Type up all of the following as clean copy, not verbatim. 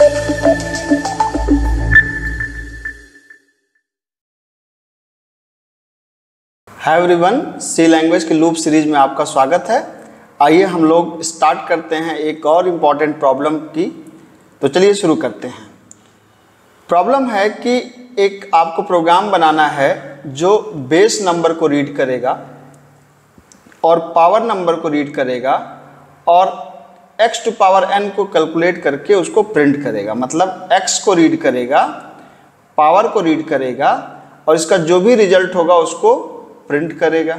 Hi everyone, सी language की loop series में आपका स्वागत है। आइए हम लोग स्टार्ट करते हैं एक और इम्पॉर्टेंट प्रॉब्लम की। तो चलिए शुरू करते हैं। प्रॉब्लम है कि एक आपको प्रोग्राम बनाना है जो बेस नंबर को रीड करेगा और पावर नंबर को रीड करेगा और x टू पावर n को कैलकुलेट करके उसको प्रिंट करेगा। मतलब x को रीड करेगा, पावर को रीड करेगा और इसका जो भी रिजल्ट होगा उसको प्रिंट करेगा।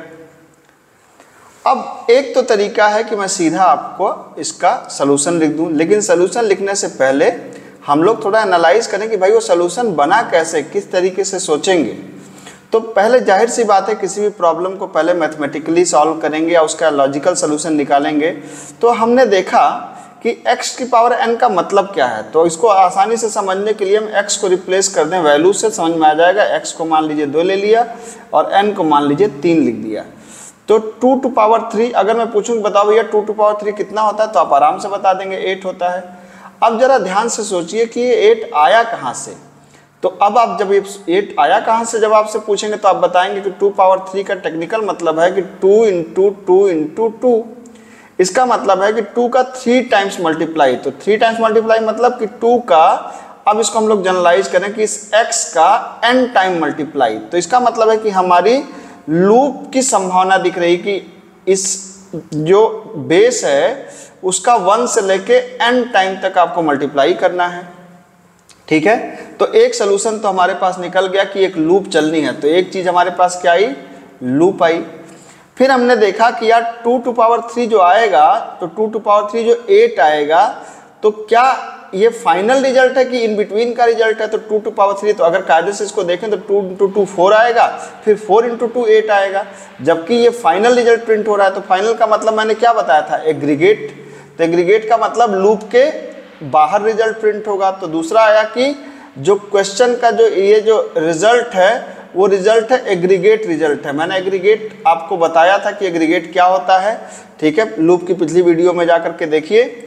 अब एक तो तरीका है कि मैं सीधा आपको इसका सलूशन लिख दूं, लेकिन सलूशन लिखने से पहले हम लोग थोड़ा एनालाइज करें कि भाई वो सलूशन बना कैसे, किस तरीके से सोचेंगे। तो पहले जाहिर सी बात है, किसी भी प्रॉब्लम को पहले मैथमेटिकली सॉल्व करेंगे या उसका लॉजिकल सलूशन निकालेंगे। तो हमने देखा कि x की पावर n का मतलब क्या है, तो इसको आसानी से समझने के लिए हम x को रिप्लेस कर दें वैल्यू से, समझ में आ जाएगा। x को मान लीजिए 2 ले लिया और n को मान लीजिए 3 लिख दिया। तो 2 टू पावर 3, अगर मैं पूछूं बताओ भैया 2 टू पावर 3 कितना होता है, तो आप आराम से बता देंगे 8 होता है। अब जरा ध्यान से सोचिए कि ये 8 आया कहाँ से। तो अब आप जब ये 8 आया कहाँ से जब आपसे पूछेंगे तो आप बताएंगे कि 2 पावर 3 का टेक्निकल मतलब है कि 2 इंटू 2 इंटू 2। इसका मतलब है कि 2 का 3 टाइम्स मल्टीप्लाई। तो 3 टाइम्स मल्टीप्लाई मतलब कि 2 का, अब इसको हम लोग जनरलाइज करें कि इस x का n टाइम मल्टीप्लाई। तो इसका मतलब है कि हमारी लूप की संभावना दिख रही कि इस जो बेस है उसका 1 से लेके n टाइम तक आपको मल्टीप्लाई करना है। ठीक है, तो एक सोल्यूशन तो हमारे पास निकल गया कि एक लूप चलनी है। तो एक चीज हमारे पास क्या आई, लूप आई। फिर हमने देखा कि यार 2 टू पावर 3 जो आएगा, तो 2 टू पावर 3 जो 8 आएगा, तो क्या ये फाइनल रिजल्ट है कि इन बिटवीन का रिजल्ट है। तो 2 टू पावर 3, तो अगर कायदे से इसको देखें तो 2 इंटू 2 4 आएगा, फिर 4 इंटू 2 8 आएगा, जबकि ये फाइनल रिजल्ट प्रिंट हो रहा है। तो फाइनल का मतलब मैंने क्या बताया था, एग्रीगेट। तो एग्रीगेट का मतलब लूप के बाहर रिजल्ट प्रिंट होगा। तो दूसरा आया कि जो क्वेश्चन का जो ये जो रिजल्ट है वो रिजल्ट है एग्रीगेट रिजल्ट है। मैंने एग्रीगेट आपको बताया था कि एग्रीगेट क्या होता है। ठीक है, लूप की पिछली वीडियो में जाकर के देखिए।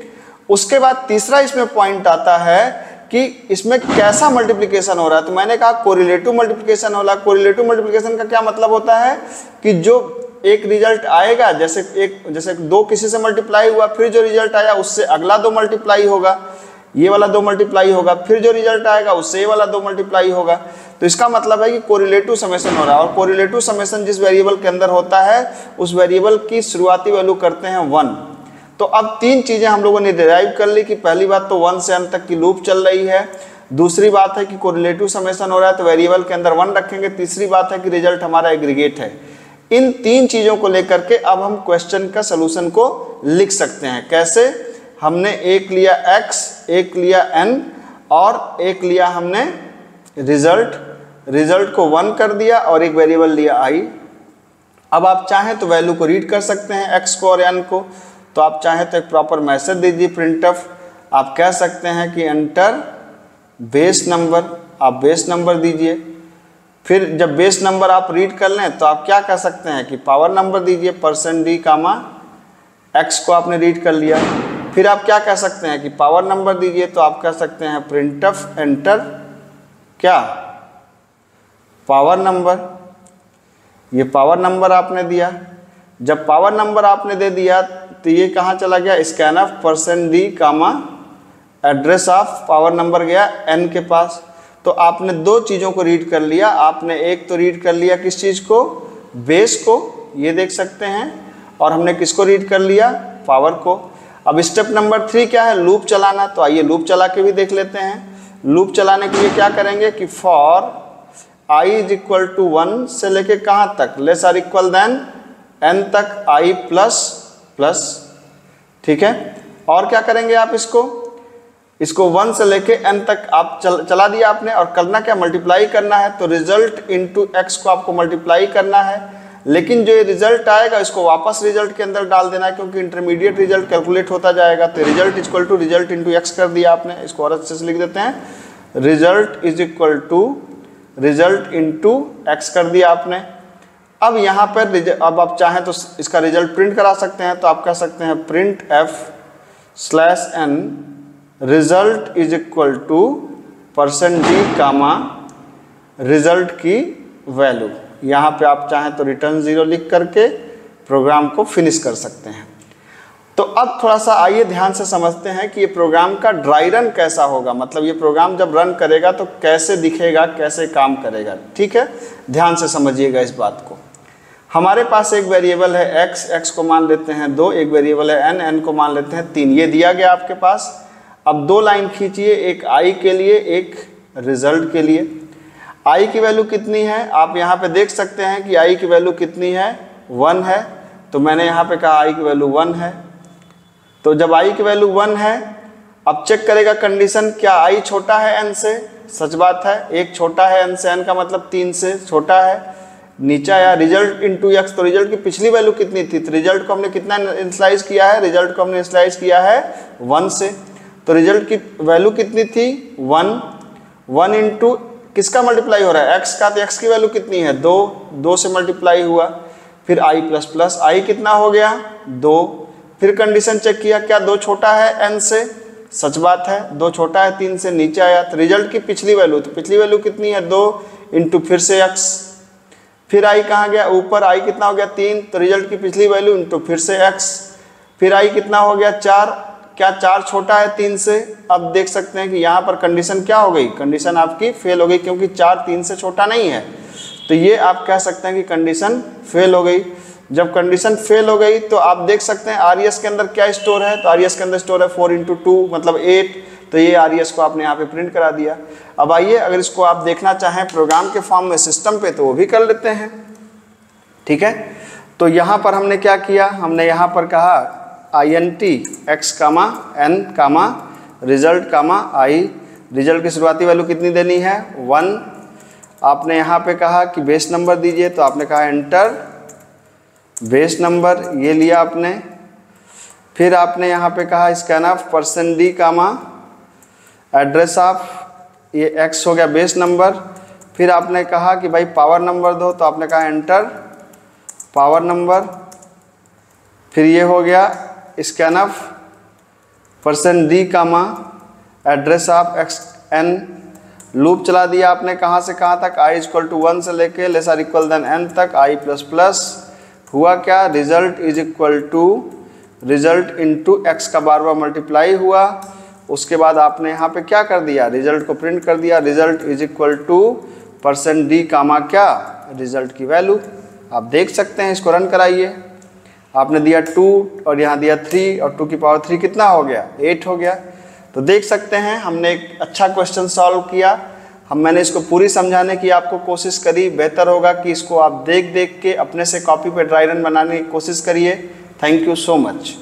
उसके बाद तीसरा इसमें पॉइंट आता है कि इसमें कैसा मल्टीप्लिकेशन हो रहा है। तो मैंने कहा कोरिलेटिव मल्टीप्लिकेशन हो रहा है। कोरिलेटिव मल्टीप्लिकेशन का क्या मतलब होता है कि जो एक रिजल्ट आएगा, जैसे 2 किसी से मल्टीप्लाई हुआ, फिर जो रिजल्ट आया उससे अगला 2 मल्टीप्लाई होगा, ये वाला 2 मल्टीप्लाई होगा, फिर जो रिजल्ट आएगा उससे ये वाला 2 मल्टीप्लाई होगा। तो इसका मतलब है कि कोरिलेटिव समेशन हो रहा है। और कोरिलेटिव समेशन जिस वेरिएबल के अंदर होता है उस वेरिएबल की शुरुआती वैल्यू करते हैं 1। तो अब 3 चीजें हम लोगों ने डिराइव कर ली कि पहली बात तो 1 से n तक की लूप चल रही है, दूसरी बात है कि कोरिलेटिव समेशन हो रहा है तो वेरिएबल के अंदर 1 रखेंगे, तीसरी बात है कि रिजल्ट हमारा एग्रीगेट है। इन 3 चीजों को लेकर के अब हम क्वेश्चन का सोल्यूशन को लिख सकते हैं। कैसे, हमने एक लिया x, एक लिया n और एक लिया हमने रिजल्ट को 1 कर दिया और एक वेरिएबल लिया i। अब आप चाहें तो वैल्यू को रीड कर सकते हैं x को और n को। तो आप चाहें तो एक प्रॉपर मैसेज दीजिए प्रिंटफ। आप कह सकते हैं कि एंटर बेस नंबर, आप बेस नंबर दीजिए। फिर जब बेस नंबर आप रीड कर लें तो आप क्या कह सकते हैं कि पावर नंबर दीजिए, %d कामा x को आपने रीड कर लिया। फिर आप क्या कह सकते हैं कि पावर नंबर दीजिए, तो आप कह सकते हैं प्रिंटफ एंटर क्या, पावर नंबर। ये पावर नंबर आपने दिया। जब पावर नंबर आपने दे दिया तो ये कहाँ चला गया, scanf %d comma address of power number गया n के पास। तो आपने 2 चीज़ों को रीड कर लिया। आपने एक तो रीड कर लिया किस चीज़ को, बेस को, ये देख सकते हैं, और हमने किसको रीड कर लिया, पावर को। अब स्टेप नंबर 3 क्या है, लूप चलाना। तो आइए लूप चला के भी देख लेते हैं। लूप चलाने के लिए क्या करेंगे कि for i is equal to 1 से लेके कहाँ तक, less or equal than n तक i प्लस। ठीक है, और क्या करेंगे आप इसको 1 से लेके n तक आप चला दिया आपने, और करना क्या, मल्टीप्लाई करना है। तो रिजल्ट इंटू x को आपको मल्टीप्लाई करना है, लेकिन जो ये रिजल्ट आएगा इसको वापस रिजल्ट के अंदर डाल देना है, क्योंकि इंटरमीडिएट रिजल्ट कैलकुलेट होता जाएगा। तो result is equal to result into x कर दिया आपने। इसको और अच्छे से लिख देते हैं, result is equal to result into x कर दिया आपने। अब यहाँ पर अब आप चाहें तो इसका रिजल्ट प्रिंट करा सकते हैं। तो आप कह सकते हैं print f/n result is equal to %d comma result की वैल्यू। यहाँ पे आप चाहें तो रिटर्न 0 लिख करके प्रोग्राम को फिनिश कर सकते हैं। तो अब थोड़ा सा आइए ध्यान से समझते हैं कि ये प्रोग्राम का ड्राई रन कैसा होगा, मतलब ये प्रोग्राम जब रन करेगा तो कैसे दिखेगा, कैसे काम करेगा। ठीक है, ध्यान से समझिएगा इस बात को। हमारे पास एक वेरिएबल है x को मान लेते हैं 2, एक वेरिएबल है n को मान लेते हैं 3, ये दिया गया आपके पास। अब 2 लाइन खींचिए, एक i के लिए, एक रिजल्ट के लिए। i की वैल्यू कितनी है, आप यहाँ पे देख सकते हैं कि i की वैल्यू कितनी है, 1 है। तो मैंने यहाँ पे कहा i की वैल्यू 1 है। तो जब i की वैल्यू 1 है, अब चेक करेगा कंडीशन, क्या i छोटा है n से, सच बात है, 1 छोटा है n से, n का मतलब 3 से छोटा है। नीचे आया रिजल्ट इंटू x, तो रिजल्ट की पिछली वैल्यू कितनी थी, तो रिजल्ट को हमने कितना इनिशियलाइज किया है, रिजल्ट को हमने इनिशियलाइज किया है 1 से। तो रिजल्ट की वैल्यू कितनी थी 1 इंटू किसका मल्टीप्लाई हो रहा है, x का, तो x की वैल्यू कितनी है 2 से मल्टीप्लाई हुआ। फिर i प्लस प्लस i कितना हो गया 2। फिर कंडीशन चेक किया, क्या 2 छोटा है n से, सच बात है, 2 छोटा है 3 से। नीचे आया तो रिजल्ट की पिछली वैल्यू, तो पिछली वैल्यू कितनी है 2 इंटू फिर से x। फिर i कहाँ गया ऊपर, i कितना हो गया 3, तो रिजल्ट की पिछली वैल्यू इंटू फिर से x। फिर i कितना हो गया 4, क्या 4 छोटा है 3 से। अब देख सकते हैं कि यहाँ पर कंडीशन क्या हो गई, कंडीशन आपकी फेल हो गई, क्योंकि 4 3 से छोटा नहीं है। तो ये आप कह सकते हैं कि कंडीशन फेल हो गई। जब कंडीशन फेल हो गई तो आप देख सकते हैं आरईएस के अंदर क्या स्टोर है, तो आरईएस के अंदर स्टोर है 4 इंटू 2 मतलब 8। तो ये आरईएस को आपने यहाँ पे प्रिंट करा दिया। अब आइए अगर इसको आप देखना चाहें प्रोग्राम के फॉर्म में सिस्टम पे, तो वो भी कर लेते हैं। ठीक है, तो यहाँ पर हमने क्या किया, हमने यहाँ पर कहा int x comma n comma result comma i। रिजल्ट की शुरुआती वैल्यू कितनी देनी है 1। आपने यहाँ पे कहा कि बेस नंबर दीजिए, तो आपने कहा एंटर बेस नंबर, ये लिया आपने। फिर आपने यहाँ पे कहा scan of %d comma address of, ये x हो गया बेस नंबर। फिर आपने कहा कि भाई पावर नंबर दो, तो आपने कहा एंटर पावर नंबर। फिर ये हो गया scan of %d comma address of xn। Loop चला दिया आपने, कहाँ से कहाँ तक, i इक्वल टू 1 से लेके less or equal than n तक, i प्लस प्लस। हुआ क्या, result is equal to result into x का बार बार मल्टीप्लाई हुआ। उसके बाद आपने यहाँ पे क्या कर दिया, रिजल्ट को प्रिंट कर दिया, result is equal to %d comma क्या, रिजल्ट की वैल्यू। आप देख सकते हैं, इसको रन कराइए। आपने दिया 2 और यहाँ दिया 3 और 2 की पावर 3 कितना हो गया 8 हो गया। तो देख सकते हैं हमने एक अच्छा क्वेश्चन सॉल्व किया। मैंने इसको पूरी समझाने की आपको कोशिश करी। बेहतर होगा कि इसको आप देख देख के अपने से कॉपी पे ड्राई रन बनाने की कोशिश करिए। Thank you so much.